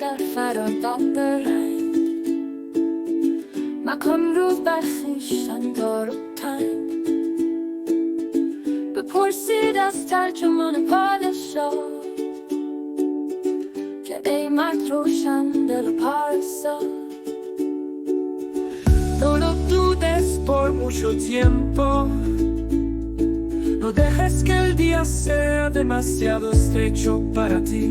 در فرادان برنگ، مکن رو بر خویشتن دار و تنگ. بپرسید از ترجمان پادشاه که ای مرد روشن دل پارسا. Solo tú por mucho tiempo. No dejes que el día sea demasiado estrecho para ti.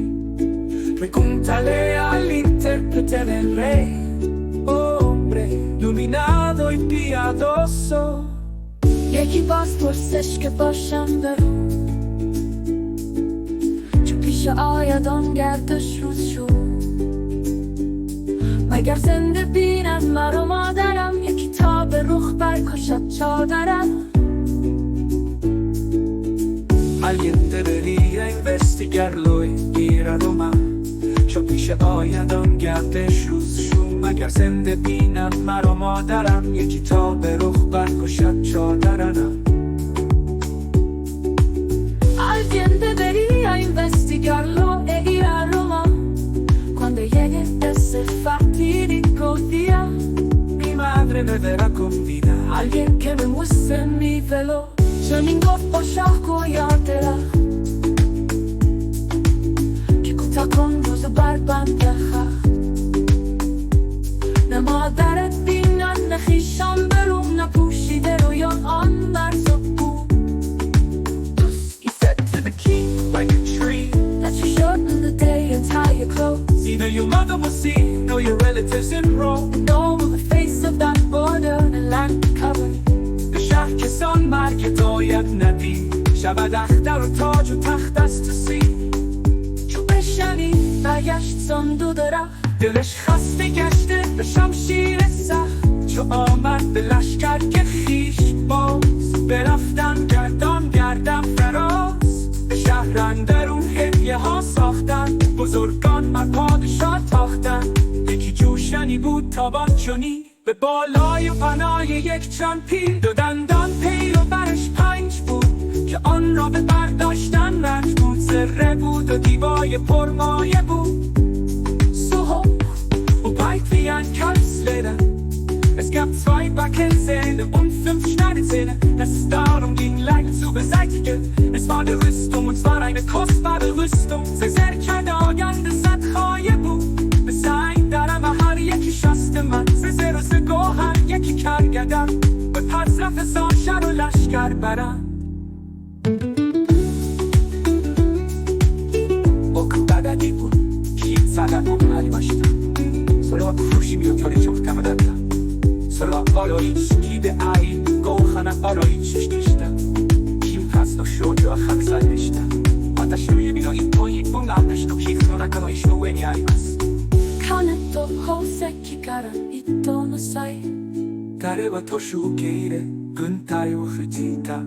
Pregúntale al intérprete del rey, hombre iluminado y piadoso. یکی باز پرسش که باشم برو، چو پیش آید آن گردش روز شو. مگر زنده بیند مرا مادرم، یکی تا به رخ برکشد چادرم. Alguien debería investigarlo y ir a Roma. چو پیش آید آن گردش روز شو. مگر زنده بیند مرا مادرم، یکی تا به رخ برکشد چادرم. Alguien debería investigarlo e ir a Roma cuando llegue ese fatídico día. Mi madre me verá con vida. Alguien que me muestre mi velo. چنین گفت با شاه گویا درخت که کوتاه کن روز بربند خخت. نه مادرت بیند نه خویشان برو، نه پوشیده رویان آن مرز و بوم. He said to the king like a tree that you shorten the day and tie your clothes. Either your mother will see, nor your relatives in Rome. Nor will the face of that border and land be covered. شهر کسان مرگ داید ندید، شود اختر و تاج و تخت است و سی. چو بشنید برگشت زان دو درخت، دلش خسته گشته به شمشیر سخت. چو آمد به لشکر که خویش باز، برفتن گردان گردن فراز. به شهر اندرون هدیه ها ساختن، بزرگان بر پادشاه تاختن. یکی جوشنی بود تابان چونی، به بالای و پنای یک چند پیل. دو دندان پیل و برش 5 بود، که آن را به برداشتن رنج بود. زره بود و دیبای پرمایه بود. so hoch Und weit wie ein Kanzleder. Es gab 2 Backenzähne und 5 Schneidezähne. Dass es darum ging, Leid zu beseitigen. Es war eine Rüstung und zwar eine kostbare Rüstung. سرکرد آگنده صدخایه بود. به سنگ درم هر یکی شست من. زر و ز گوهر یکی کرگدم. به پس رفت ساشر و لشکر برم. Okul بدنی بود، کیت زدن و علی باشتم. سرا کروشی میوکاری چوکتم دادم. سرا آرایش گیده ای گوخنه آرایشش دیشتم. کیم هست و شد و خک زدشتم. آتش روی بیرایی پایید بون آتش تو کیخ رو نکنایش نوینی آری بس. کانه تو خوزکی کرن ایتو نسای. 誰は年を受け入れ軍隊を率いた。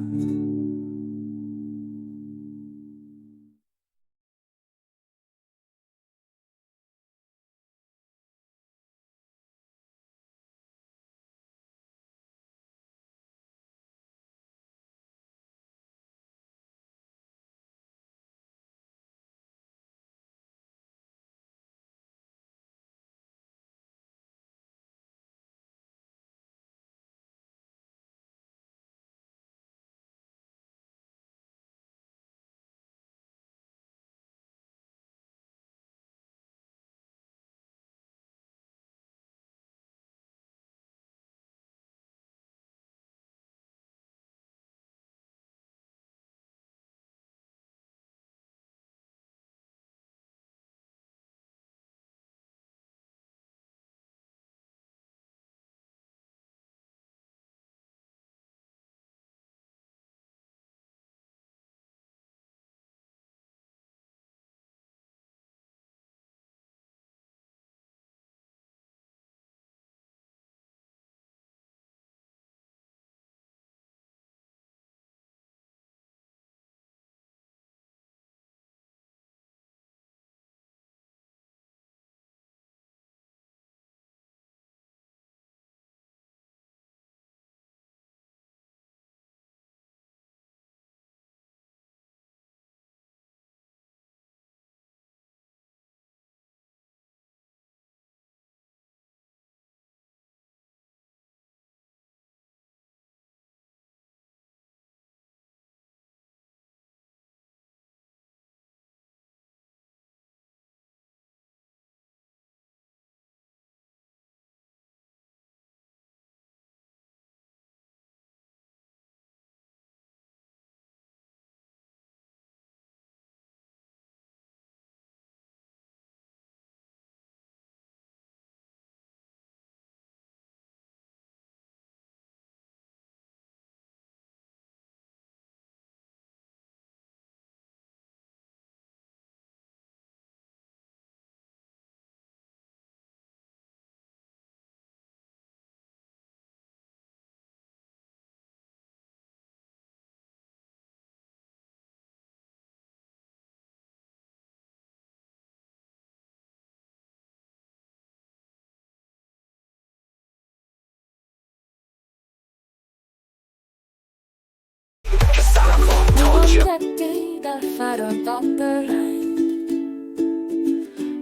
مدتی در فرادان برنگ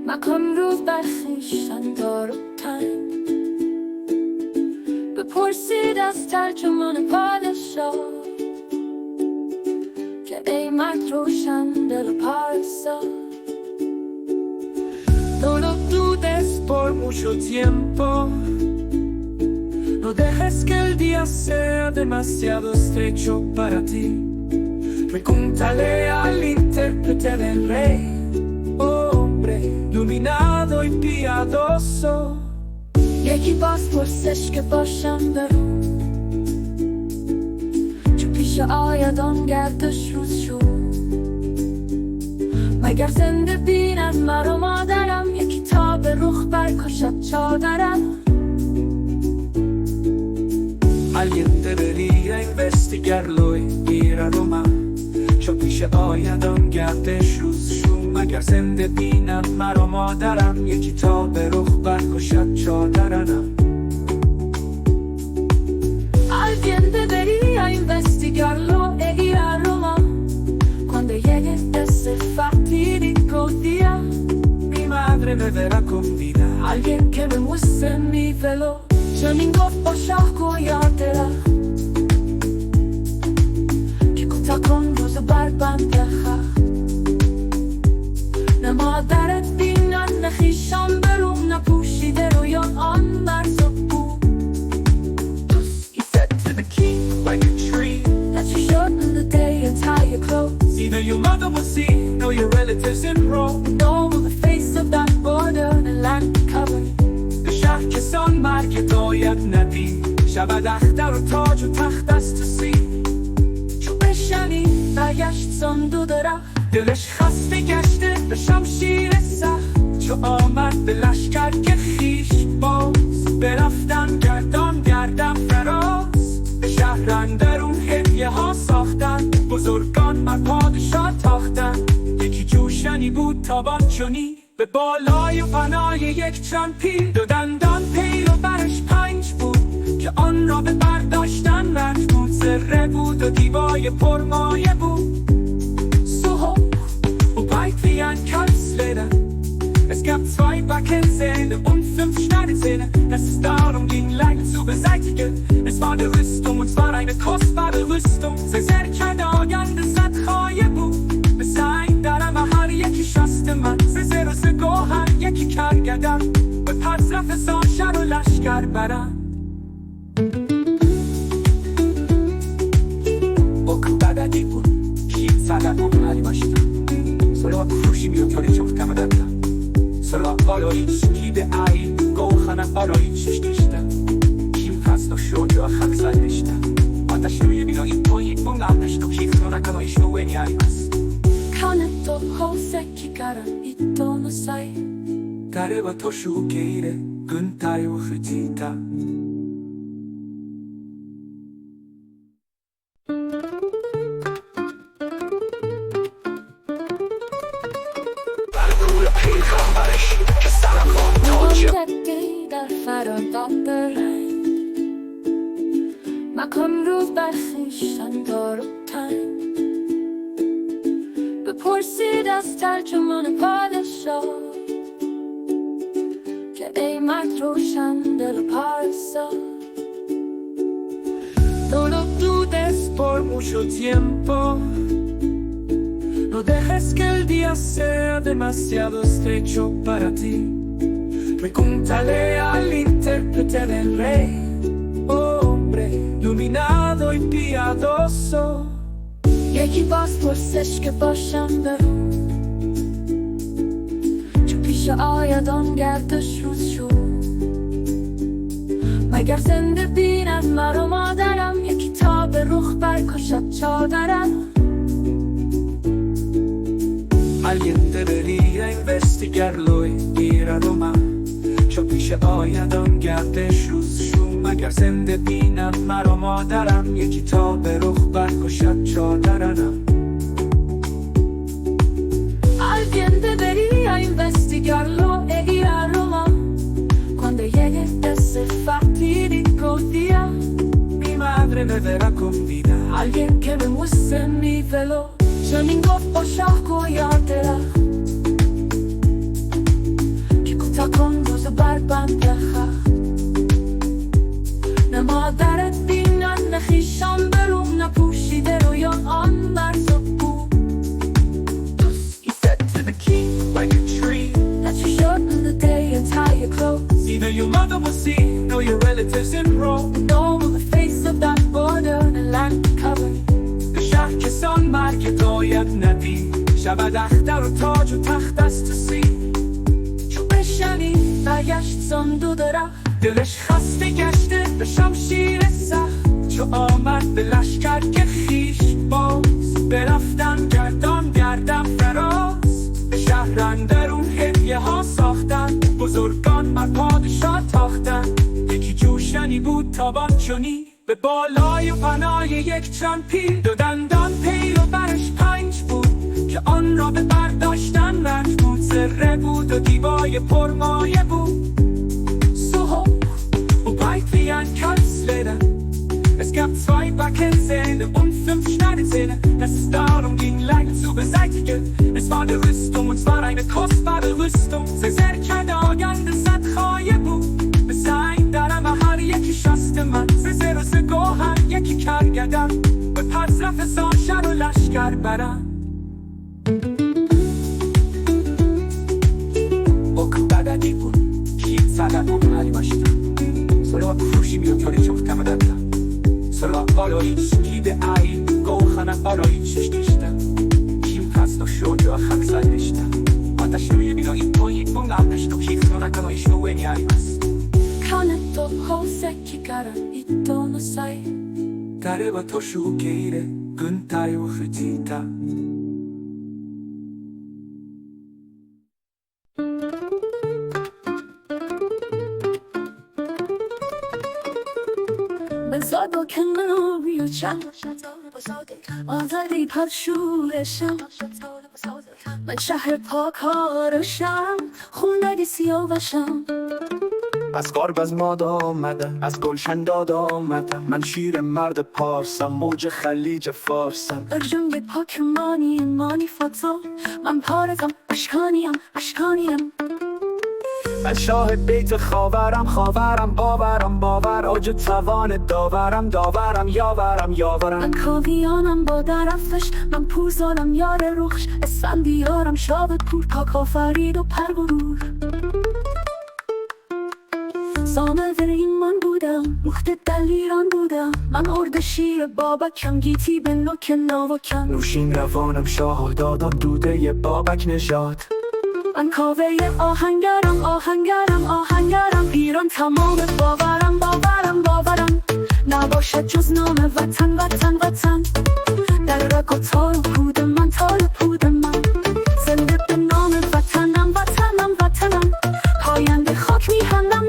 مکن رو بر خویشتن دار و تنگ بپرسید از ترجمان پادشاه که ای مرد روشن دل پارسا. Solo tú des por mucho tiempo. No dejes que el día sea demasiado estrecho para ti. Pregúntale al intérprete del rey, hombre iluminado y piadoso. یکی باز پرسش که باشم برو چو پیش آید آن گردش روز شو مگر زنده بیند مرا مادرم یکی تا به رخ برکشد چادرم. Alguien debería investigarlo y ir a Roma چو پیش آید آن گردش روز شو مگر زنده بیند مرا مادرم یکی تا به رخ برکشد چادرم. Alguien debería investigarlo e ir a Roma cuando llegue ese fatídico día. Mi madre me verá con vida. Alguien que me muestre mi velo چنین گفت با شاه یادرم که کوتاه کن روز بربند خخ نه مادرت بیند نه خویشان برو نه پوشیده روی آن مرز و بو. He said to the king by a tree that you shorten the day and tie your clothes. Either your mother will see or your relatives in Rome. Know the face of that border and land covered. شهر که سان مرگ داید ندید شود اختر و تاج و تخت است و سی چو بشنید برگشت زان دو درخت دلش خسته گشته به شمشیر سخت چو آمد به لشکر که خویش باز برفتن گردان گردن فراز به شهر اندرون هدیه ها ساختن بزرگان بر پادشاه تاختن یکی جوشنی بود تابان چونی به بالای و فنای یک چند پیل دو دندان پیل و برش 5 بود که آن را به برداشتن مجبور زره بود و دیبای پرمایه بود. So hoch und weit wie ein Kanzleder. Es gab 2 Backenzähne und 5 Schneidezähne. Dass es darum ging, Leid zu beseitigen. Es war eine Rüstung und zwar eine kostbare Rüstung. sehr کرده آگنده زد خواهی بود به سنگ درم هر یکی شست من زر و گوهر یکی کرگدم به پس رفت ساشر و لشکر برم. Okul بددی بود شید سرد و نری باشیدم سراغ فروشی میوکاری چفتم دادم سراغ آرایش کیده ای گوخنم آرایشش داشتم کیم هست و شد و خط زدشتم آتش روی بیایی پایین بونگمش تو کیف رو نکنایش نوینی ای بست کنه تو حوزکی کرم ایتو نسای 誰は年を受け入れ軍隊を率いた مدتی در فرادان برنگ مکن رو بر خویشتن دار و تنگ بپرسید از ترجمان پادشاه که ای مرد روشن دل پارسا. Solo tú des por mucho tiempo. No dejes que el día sea demasiado estrecho para ti. Pregúntale al intérprete del rey, hombre iluminado y piadoso. یکی باز پرسش که باشم برو چو پیش آید آن گردش روز شو مگر زنده بیند مرا مادرم یکی تا به رخ برکشد چادرم. Alguien debería investigarlo y ir a Roma چو پیش آید آن گردش روز شو مگر زنده بیند مرا مادرم یکی تا به رخ برکشد چادرم. Alguien debería investigarlo e ir a Roma cuando llegue ese fatídico día. Mi madre me verá con vida. Alguien que me muestre mi velo زمین گفت با شاه گویار درخت که کوتاه کن روز بربند خخت. نه مادرت بینن نه خویشان بروم نه پوشیده رویا آن برز و بوم. He said to the king by the tree that you shorten the day and tie your clothes. Either your mother will see nor your relatives in Rome. Know the face of that border and land covered. شهر کسان مرگ داید ندید شود اختر و تاج و تخت است تو سی. چو بشنید برگشت زان دو درخت دلش خسته گشته به شمشیر سخت. چو آمد به لشکر که خویش باز برفتن گردان گردن فراز. به شهر اندرون هدیه ها ساختن بزرگان بر پادشاه تاختن. یکی جوشنی بود تابان چونی به بالای و پنای یک چند پیل. دو دندان پیل و برش 5 بود که آن را به برداشتن رنج بود. زره بود و دیبای پرمایه بود. So hoch Weit wie ein Kalbsleder. Es gab 2 Backenzähne und 5 Schneidezähne. Dass es darum ging, Leid zu beseitigen. Es war eine Rüstung und zwar eine kostbare Rüstung. sehr کرده آگنده صد خایه بود. به سنگ درم هر یکی شست من. زر و گوهر یکی کرگدم. به پس رفت ساشر و لشکر برم. Ok badadi بود Kim sadar بود هریماشتا سرا کروشی میوکاری چفتم دادم سرا آرایش گیده ای گوخنه آرایشش دیشتم کیم پس دو شد و خک سایشتم آتش روی بینا این پایین بون قبلش تو کیف رو نکنایش رو وینی هریماست کانه تو حوزکی گرم ایتو نسای داره با تو شو گیره گنتای و خطیتا بزادو که منو بیوچم آزادی پرشورشم من شهر پاکارشم خونگی سیاوشم از غرب از ماد آمده از گلشن داد آمده من شیر مرد پارسم موج خلیج فارسم در جنگ پاک مانی فاتا من پارزم اشکانیم من شاه بیت خاورم باور آج توان داورم یاورم من کاویانم با درفتش من پوزالم یار روخش اسفندیارم شابت پور پاک آفرید و پرگرور زامدر ایمان بودم مخت دلیران بودم من ارد شیر بابکم گیتی به نوک ناوکم نوشین روانم شاه دادم دوده بابک نژاد من کاوه آهنگرم ایران تمام باورم نباشد جز نام وطن در رگ و تار و پود من زنده به نام وطنم پاینده خاک میهنم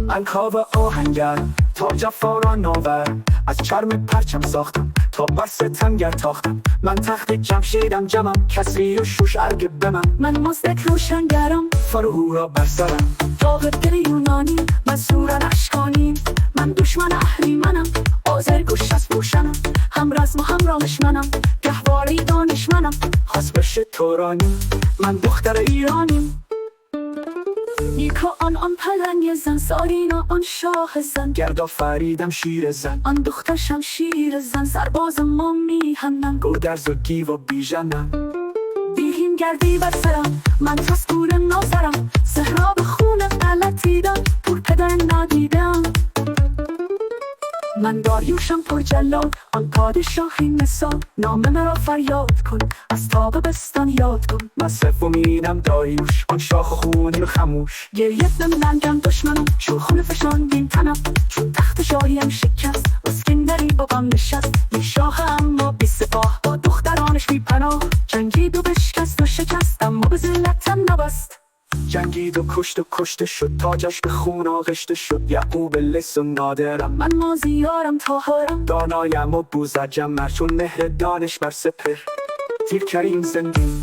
من کاوه آهنگرم تا جفارا ناور از چرم پرچم ساختم تا بر ستمگر تاختم من تخت جمشیدم جمم کسری و شوش ارگ بمم من مزدک روشنگرم فرهورا بر سرم داغ دل یونانی من سورن اشکانی من دشمن اهریمنم آذر گوش از پوشنم هم رزم و هم رامشمنم گهواره دانشمنم حسبش تورانی من دختر ایرانیم نیکا آن پلنگ زن سارینا آن شاه زن گردا فریدم شیر زن آن دختر شمشیر زن سرباز ما میهنم گودرز و گیو و بیژنم دیهیم گردی بر سرم من تسکور نازرم زهراب خون غلطیدم پور پدر ندیدم من داریوشم پر جلال آن پادشاهی مثال نام مرا فریاد کن از تاب بستان یاد کن من سومینم داریوش آن شاخ خونی و خموش گریه نمنگم دشمنم چون خون فشاندین تنم چون تخت شاهیم شکست اسکندری با غم نشست بی شاه اما بی سپاه با دخترانش بی پناه جنگید و بشکست و شکست اما به ذلتم نبست جنگید و کشته شد تاجش به خون آغشته شد یعقوب لس و نادرم من مازیارم طاهرم دانایم و بوزرجم چون مهر دانش بر سپر تیر کریم زندگی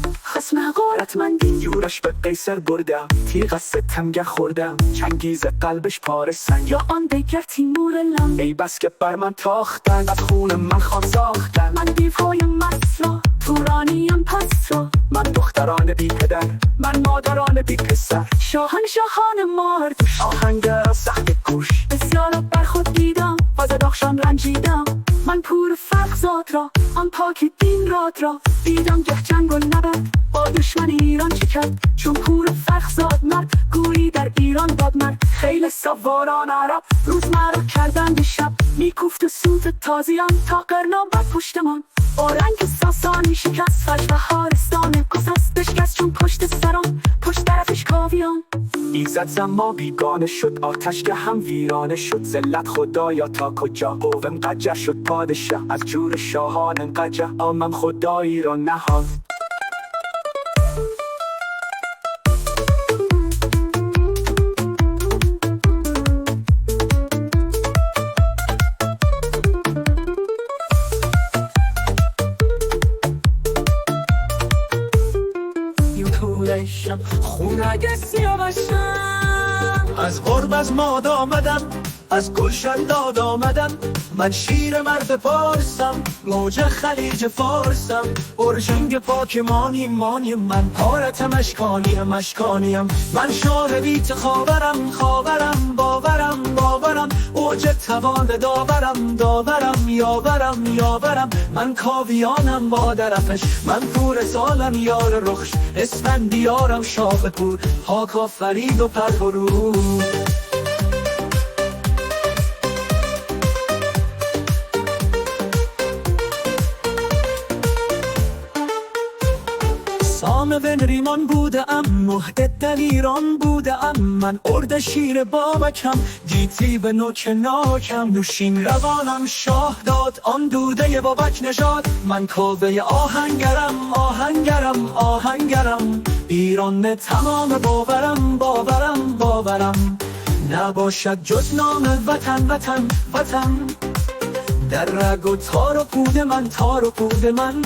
حسن غارتمندی. یورش به قیصر بردم، تیغ از ستمگر خوردم، چنگیز قلبش پاره سنگ. یا آن دیگر تیمور لنگ، ای بس که بر من تاختن، از خون من خان ساختن. من دیوهای مست را، تورانیم پس را. من دختران بی پدر، من مادران بی پسر. شاهان ماردوش، آهنگر از سخت کوش. بسیار بر خود دیدم و ز داغشان رنجیدم. من پور فرخزاد را، آن پاک دین راد را. دیدم گه جنگ و نبرد با دشمن ایران چه کرد. چون پور فرخزاد مرد، گویی در ایران باد مرد. خیل سواران عرب روز مرا کردند شب. میکوفت و سوت تازیان تا قرنام بر پشتمان. با رنگ ساسانی شکست فج و هارستان گسست. بشکست چون پشت سران، پشت طرفش کاویان. ایزد زما بیگانه شد، آتشگه هم ویرانه شد. ذلت خدایا تا کجا، قوم قجر شد پادشه. از جور شاهان قجر، آمم خدایی را نهان. خونگ سیاوشم، از غرب از ماد آمدم، از گلشن داد آمدم. من شیر مرد پارسم، موج خلیج فارسم. برجنگ پاک مانیم من، پارتم اشکانیم. من شاه بیت خاورم، باورم. اوج توان داورم، یاورم. من کاویانم با درفش، من پور سالم یار رخش. اسفندیارم شاه پور، پاک آفرید و پرفرو. سام ونریمان بودم، مهد دلیران بودم. من ارد شیر بابکم، گیتی به نوک ناکم. نوشین روانم شاه داد، آن دوده بابک نژاد. من کاوه آهنگرم. ایران تمام باورم. نباشد جز نام وطن. در رگ و تار و پود من.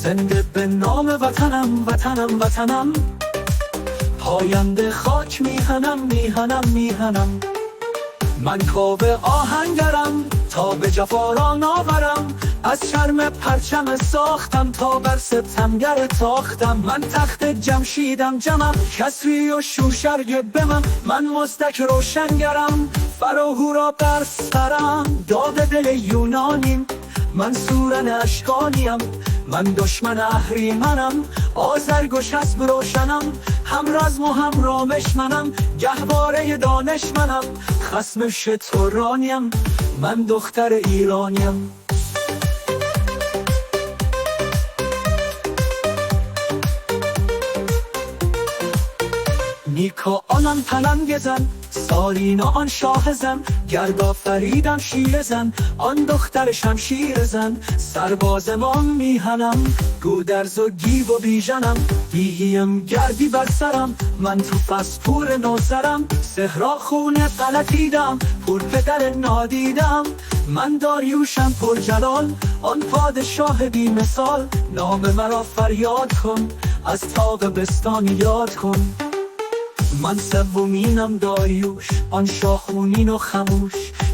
زنده به نام وطنم. پاینده خاک میهنم. من کاوه آهنگرم، تا به جفاران آورم. از شرم پرچم ساختم، تا بر ستمگر تاختم. من تخت جمشیدم جمم، کسری و شوشرگ بمم. من مزدک روشنگرم، فراهو را بر سرم. داد دل یونانیم، من سورن اشکانیم. من دشمن اهریمنم، آذرگوش اسب روشنم. هم رزم و هم رامش منم، گهواره دانش منم. خصم شترانیم، من دختر ایرانیم. نیکا آنان پلنگ زن، سارینا آن شاه زن. گردآفریدم شیر زن، آن دختر شمشیر زن. سرباز ما میهنم، گودرز و گیو و بیژنم. بیهیم گردی بر سرم، من تو فس پور نوسرم. صحرا خون غلطیدم، پور پدر نادیدم. من داریوشم پر جلال، آن پادشاه بی مثال. نام مرا فریاد کن، از طاق بستان یاد کن. من سومینم داریوش، آن شاخونین و خموش.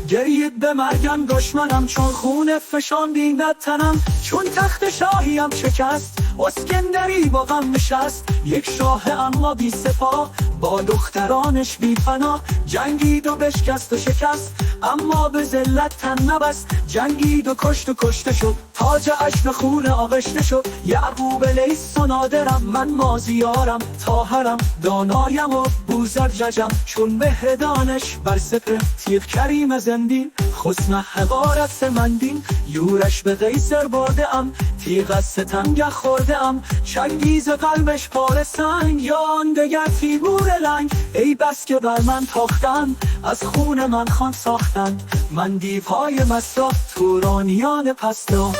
گرید به مرگم دشمنم، چون خون فشاندین در تنم. چون تخت شاهیم شکست، اسکندری با غم نشست. یک شاه اما بی سپاه، با دخترانش بی پناه. جنگید و بشکست و شکست، اما به ذلت تن نبست. جنگید و کشته شد، تاج اشک خون آغشته شد. یعقوب لیث و نادرم، من مازیارم طاهرم. دانایم و بوزرجم، چون مهر دانش بر سپر. تیغ کریم زندین، حسن حقارت سمندین. یورش به قیصر برده ام، تیغ از ستمگر خورده ام. چنگیز قلبش پاره سنگ، یا آن دگر تیمور لنگ. ای بس که بر من تاختند، از خون من خان ساختند. من دیوهای مستا، تورانیان پستا.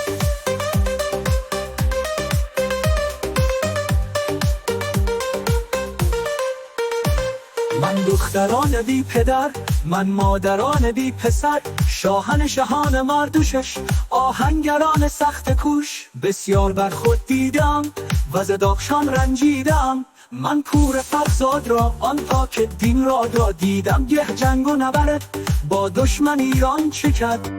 من دختران بی پدر، من مادران بی پسر. شاهان مردوشش، آهنگران سخت کوش. بسیار بر خود دیدم و ز داغشان رنجیدم. من پور فرزاد را آنها که دین را دیدم. گه جنگ و نبرد با دشمن ایران چه کرد.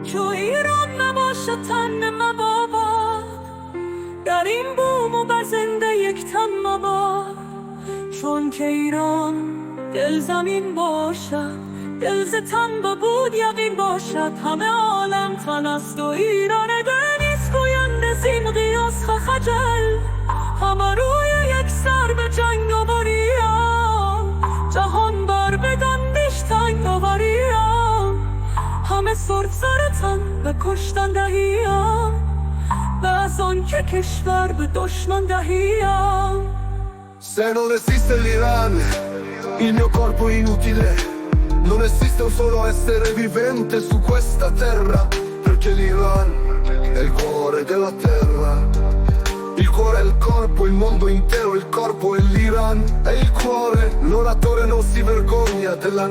چو ایران نباشد تن مباباد، در این بوم و بزنده یک تن مباد. چون که ایران دل زمین باشد، دل ز تن با بود یقین باشد. همه عالم تن است و ایران دنیست گوینده زین قیاس خجل. همه روی یک سر به جنگ آوریم، جهان بر بدندش تنگ آوریم. همه سرد سرتن به کشتن دهیم، و از آن که کشور به دشمن دهیم. Se non esiste l'Iran, il mio corpo è inutile. Non esiste un solo essere vivente su questa terra, perché l'Iran è il cuore della terra. Il cuore è il corpo, il mondo intero, il corpo è l'Iran, è il cuore. L'oratore non si vergogna della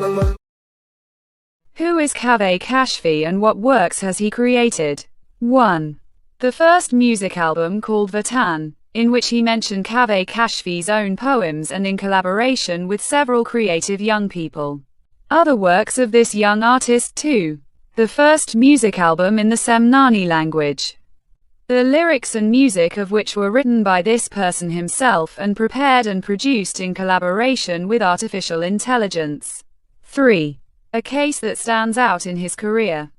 Who is Kaveh Kashfi and what works has he created? 1. The first music album called Vatan, in which he mentioned Kaveh Kashfi's own poems and in collaboration with several creative young people. Other works of this young artist too. The first music album in the Semnani language. The lyrics and music of which were written by this person himself and prepared and produced in collaboration with artificial intelligence. 3. A case that stands out in his career.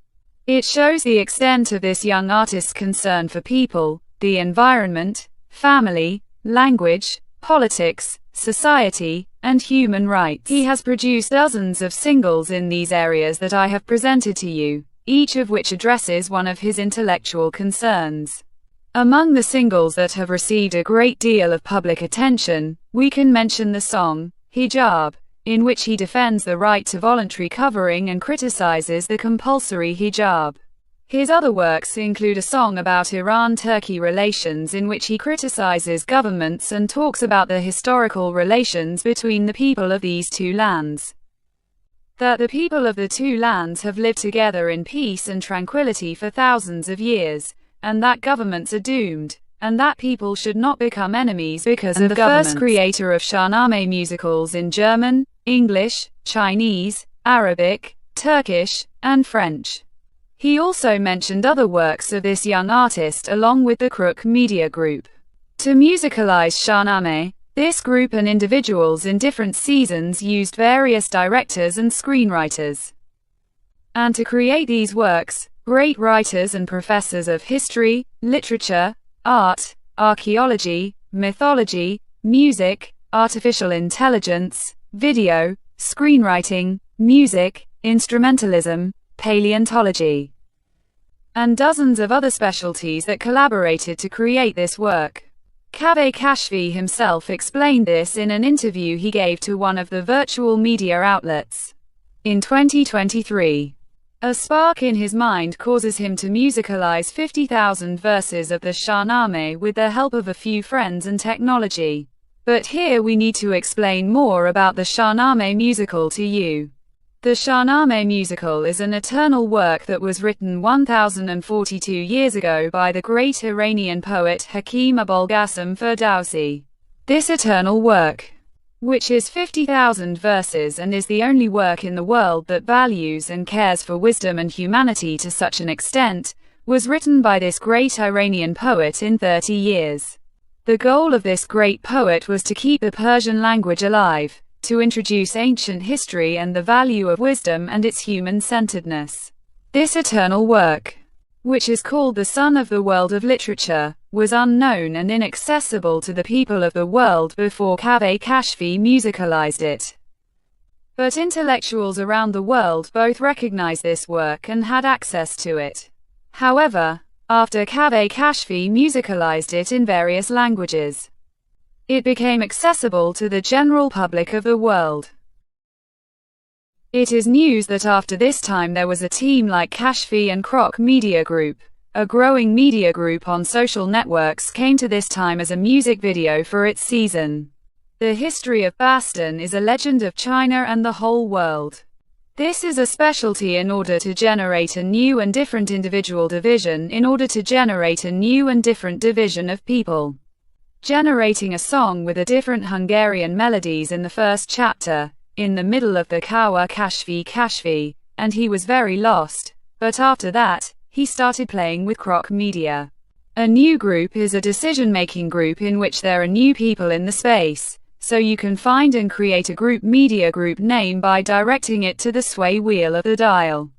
It shows the extent of this young artist's concern for people, the environment, family, language, politics, society, and human rights. He has produced dozens of singles in these areas that I have presented to you, each of which addresses one of his intellectual concerns. Among the singles that have received a great deal of public attention, we can mention the song, Hijab, in which he defends the right to voluntary covering and criticizes the compulsory hijab. His other works include a song about Iran-Turkey relations in which he criticizes governments and talks about the historical relations between the people of these two lands. That the people of the two lands have lived together in peace and tranquility for thousands of years, and that governments are doomed, and that people should not become enemies because of the first creator of Shahnameh musicals in German, English, Chinese, Arabic, Turkish, and French. He also mentioned other works of this young artist along with the CooRooC media group. To musicalize Shahnameh, this group and individuals in different seasons used various directors and screenwriters. And to create these works, great writers and professors of history, literature, art, archaeology, mythology, music, artificial intelligence, video, screenwriting, music, instrumentalism, paleontology, and dozens of other specialties that collaborated to create this work. Kaveh Kashfi himself explained this in an interview he gave to one of the virtual media outlets. In 2023, a spark in his mind causes him to musicalize 50,000 verses of the Shahnameh with the help of a few friends and technology. But here we need to explain more about the Shahnameh musical to you. The Shahnameh musical is an eternal work that was written 1042 years ago by the great Iranian poet Hakim Abolghasem Ferdowsi. This eternal work, which is 50,000 verses and is the only work in the world that values and cares for wisdom and humanity to such an extent, was written by this great Iranian poet in 30 years. The goal of this great poet was to keep the Persian language alive, to introduce ancient history and the value of wisdom and its human-centeredness. This eternal work, which is called the Sun of the World of Literature, was unknown and inaccessible to the people of the world before Kaveh Kashfi musicalized it. But intellectuals around the world both recognized this work and had access to it. However, after Kaveh Kashfi musicalized it in various languages, it became accessible to the general public of the world. It is news that after this time there was a team like Kashfi and CooRooC Media Group. A growing media group on social networks came to this time as a music video for its season. The history of Bastan is a legend of China and the whole world. This is a specialty in order to generate a new and different individual division in order to generate a new and different division of people. Generating a song with a different Hungarian melodies in the first chapter, in the middle of the Kawa Kashfi, and he was very lost, but after that, he started playing with CooRooC media. A new group is a decision-making group in which there are new people in the space, so you can find and create a group media group name by directing it to the sway wheel of the dial.